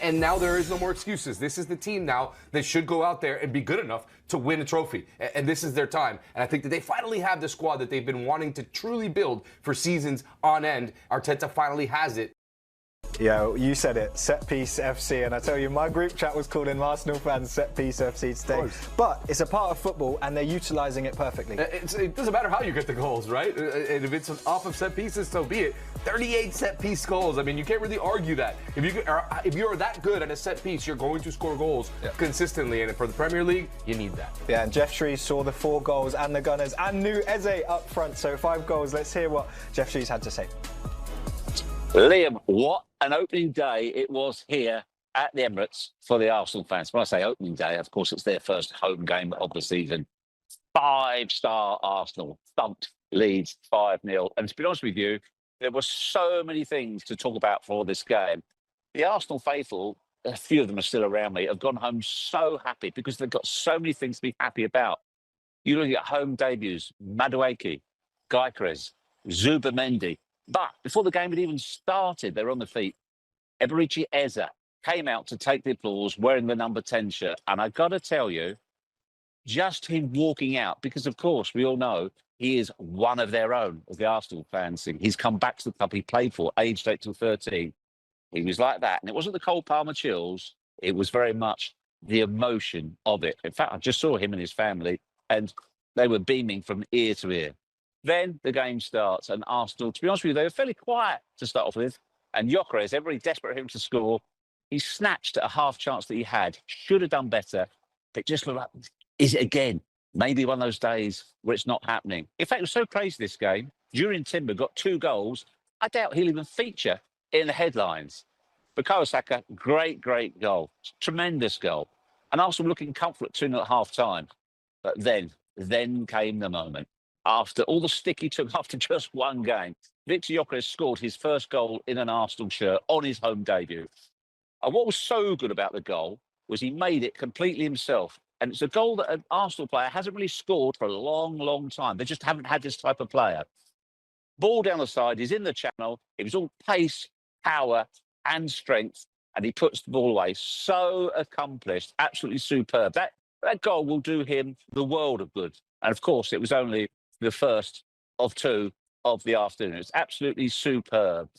And now there is no more excuses. This is the team now that should go out there and be good enough to win a trophy. And this is their time. And I think that they finally have the squad that they've been wanting to truly build for seasons on end. Arteta finally has it. Yeah, you said it, Set Piece FC, and I tell you, my group chat was calling Arsenal fans Set Piece FC today. But it's a part of football, and they're utilising it perfectly. It doesn't matter how you get the goals, right? And if it's off of set pieces, so be it. 38 set piece goals. I mean, you can't really argue that. If you are that good at a set piece, you're going to score goals consistently, and for the Premier League, you need that. Yeah, and Geoff Shreeves saw the 4 goals and the Gunners and knew Eze up front, so 5 goals. Let's hear what Geoff Shreeves had to say. Liam, what an opening day it was here at the Emirates for the Arsenal fans. When I say opening day, of course, it's their first home game of the season. 5-star Arsenal thumped Leeds 5-0. And to be honest with you, there were so many things to talk about for this game. The Arsenal faithful, a few of them are still around me, have gone home so happy because they've got so many things to be happy about. You look at home debuts, Madueke, Gyokeres, Zubimendi. But before the game had even started, they were on the feet. Eberechi Eze came out to take the applause wearing the number 10 shirt. And I got to tell you, just him walking out, because of course we all know he is one of their own, as the Arsenal fans think. He's come back to the club he played for, aged 8 to 13. He was like that. And it wasn't the Cole Palmer chills. It was very much the emotion of it. In fact, I just saw him and his family, and they were beaming from ear to ear. Then the game starts, and Arsenal, to be honest with you, they were fairly quiet to start off with. And Gyokeres, everybody desperate for him to score. He snatched at a half chance that he had. Should have done better. But just looked like, is it again? Maybe one of those days where it's not happening. In fact, it was so crazy this game. Jurrien Timber got 2 goals. I doubt he'll even feature in the headlines. Bukayo Saka, great goal. Tremendous goal. And Arsenal looking comfortable at 2-0 at half time. But then came the moment. After all the stick he took after just one game, Viktor Gyökeres scored his first goal in an Arsenal shirt on his home debut. And what was so good about the goal was he made it completely himself. And it's a goal that an Arsenal player hasn't really scored for a long time. They just haven't had this type of player. Ball down the side, he's in the channel. It was all pace, power and strength. And he puts the ball away. So accomplished, absolutely superb. That goal will do him the world of good. And of course, it was only the first of 2 of the afternoon. It's absolutely superb.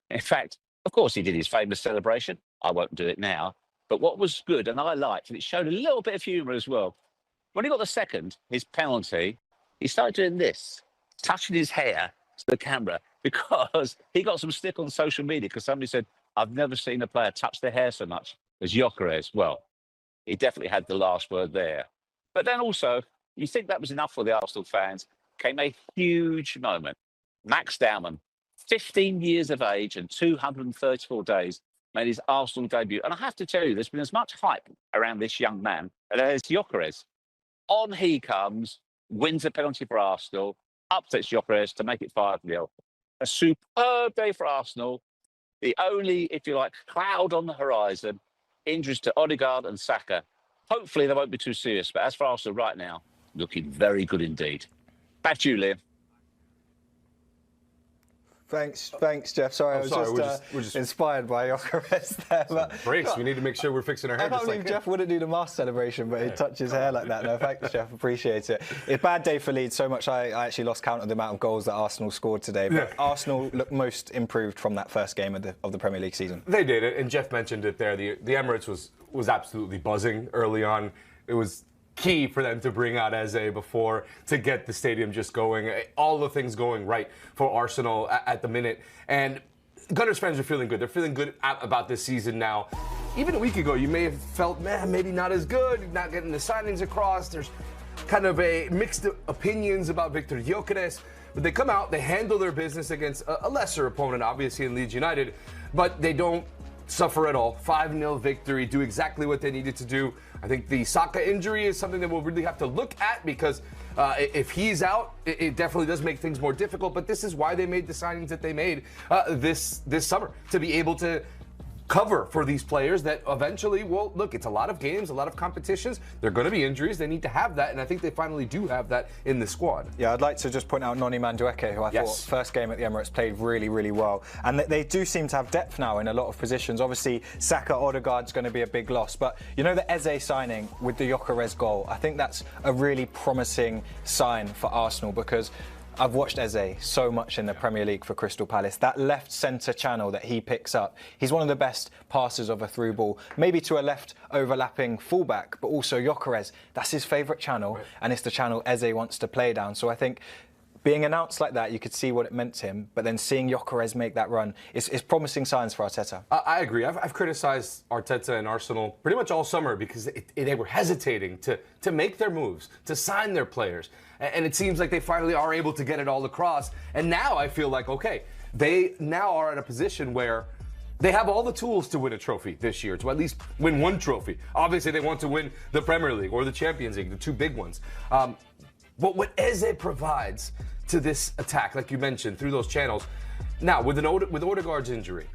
In fact, of course, he did his famous celebration. I won't do it now. But what was good, and I liked, and it showed a little bit of humour as well. When he got the second, his penalty, he started doing this, touching his hair to the camera, because he got some stick on social media because somebody said, I've never seen a player touch their hair so much as Gyokeres. Well, he definitely had the last word there. But then also, you think that was enough for the Arsenal fans, came a huge moment. Max Dowman, 15 years of age and 234 days, made his Arsenal debut. And I have to tell you, there's been as much hype around this young man as Gyokeres. On he comes, wins a penalty for Arsenal, upsets Gyokeres to make it 5-0. A superb day for Arsenal. The only, if you like, cloud on the horizon, injuries to Odegaard and Saka. Hopefully they won't be too serious, but as for Arsenal right now, looking very good indeed. Back to you, Liam. Thanks, Geoff. Sorry, I was just inspired by Gyokeres there. But breaks. We need to make sure we're fixing our hair. I can't believe Geoff wouldn't do the mask celebration, but he'd touch his hair like that. No, thanks, Geoff. Appreciate it. It's a bad day for Leeds. So much I actually lost count of the amount of goals that Arsenal scored today. But Arsenal looked most improved from that first game of the Premier League season. They did it, and Geoff mentioned it there. The Emirates was absolutely buzzing early on. It was key for them to bring out Eze before to get the stadium just going. All the things going right for Arsenal at the minute. And Gunners fans are feeling good. They're feeling good about this season now. Even a week ago, you may have felt, man, maybe not as good, not getting the signings across. There's kind of a mixed opinions about Viktor Gyökeres. But they come out, they handle their business against a lesser opponent, obviously, in Leeds United. But they don't suffer at all. 5-0 victory, do exactly what they needed to do. I think the Saka injury is something that we'll really have to look at because if he's out, it definitely does make things more difficult. But this is why they made the signings that they made this summer, to be able to cover for these players that eventually, well, look, it's a lot of games, a lot of competitions. There are going to be injuries. They need to have that, and I think they finally do have that in the squad. Yeah, I'd like to just point out Noni Madueke, who I thought first game at the Emirates played really, really well. And they do seem to have depth now in a lot of positions. Obviously, Saka, Odegaard's going to be a big loss. But you know, the Eze signing with the Gyokeres goal, I think that's a really promising sign for Arsenal, because I've watched Eze so much in the Premier League for Crystal Palace. That left centre channel that he picks up, he's one of the best passers of a through ball, maybe to a left overlapping fullback, but also Gyokeres. That's his favourite channel, and it's the channel Eze wants to play down. So I think being announced like that, you could see what it meant to him, but then seeing Gyokeres make that run is promising signs for Arteta. I agree. I've criticised Arteta and Arsenal pretty much all summer because they were hesitating to make their moves, to sign their players. And it seems like they finally are able to get it all across. And now I feel like, okay, they now are in a position where they have all the tools to win a trophy this year, to at least win one trophy. Obviously, they want to win the Premier League or the Champions League, the two big ones. But what Eze provides to this attack, like you mentioned, through those channels, now with Odegaard's injury,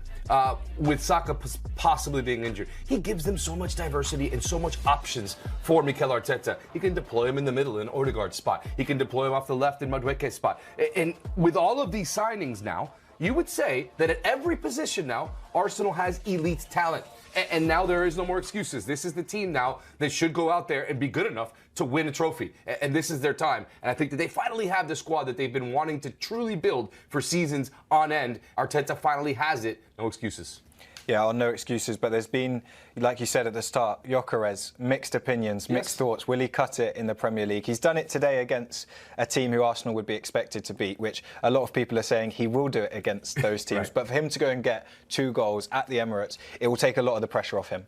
with Saka possibly being injured, he gives them so much diversity and so much options for Mikel Arteta. He can deploy him in the middle in Odegaard's spot. He can deploy him off the left in Madueke's spot. And with all of these signings now, you would say that at every position now, Arsenal has elite talent. And now there is no more excuses. This is the team now that should go out there and be good enough to win a trophy. And this is their time. And I think that they finally have the squad that they've been wanting to truly build for seasons on end. Arteta finally has it. No excuses. Yeah, no excuses, but there's been, like you said at the start, Gyokeres, mixed opinions, mixed thoughts. Will he cut it in the Premier League? He's done it today against a team who Arsenal would be expected to beat, which a lot of people are saying he will do it against those teams. But for him to go and get 2 goals at the Emirates, it will take a lot of the pressure off him.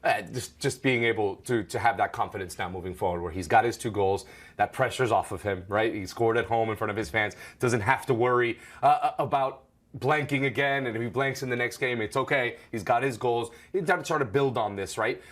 Just being able to have that confidence now moving forward, where he's got his 2 goals, that pressure's off of him, right? He scored at home in front of his fans, doesn't have to worry about blanking again, and if he blanks in the next game, it's okay. He's got his goals. He's got to try to build on this, right?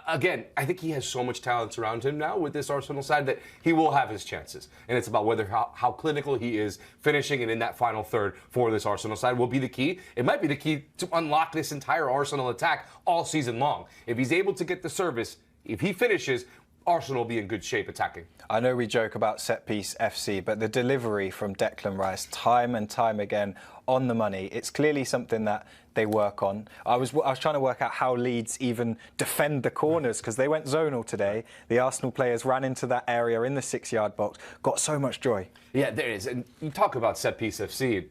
Again, I think he has so much talent around him now with this Arsenal side that he will have his chances. And it's about how clinical he is finishing and in that final third for this Arsenal side will be the key. It might be the key to unlock this entire Arsenal attack all season long. If he's able to get the service, if he finishes, Arsenal will be in good shape attacking. I know we joke about set-piece FC, but the delivery from Declan Rice, time and time again, on the money, it's clearly something that they work on. I was trying to work out how Leeds even defend the corners, because they went zonal today. The Arsenal players ran into that area in the 6-yard box, got so much joy. Yeah, there is. And you talk about set-piece FC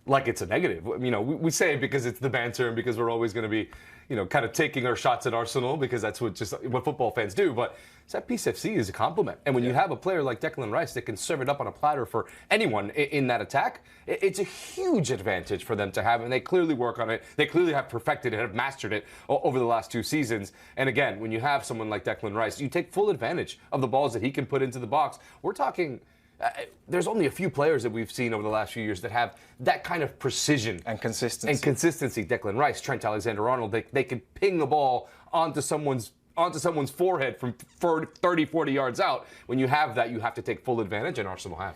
like it's a negative. You know, we say it because it's the banter and because we're always going to be, you know, kind of taking our shots at Arsenal because that's what football fans do. But set-piece FC is a compliment. And when you have a player like Declan Rice that can serve it up on a platter for anyone in that attack, it's a huge advantage for them to have. And they clearly work on it. They clearly have perfected it, have mastered it over the last 2 seasons. And again, when you have someone like Declan Rice, you take full advantage of the balls that he can put into the box. We're talking... there's only a few players that we've seen over the last few years that have that kind of precision and consistency. Declan Rice, Trent Alexander-Arnold, they can ping the ball onto someone's forehead from 30, 40 yards out. When you have that, you have to take full advantage, and Arsenal have.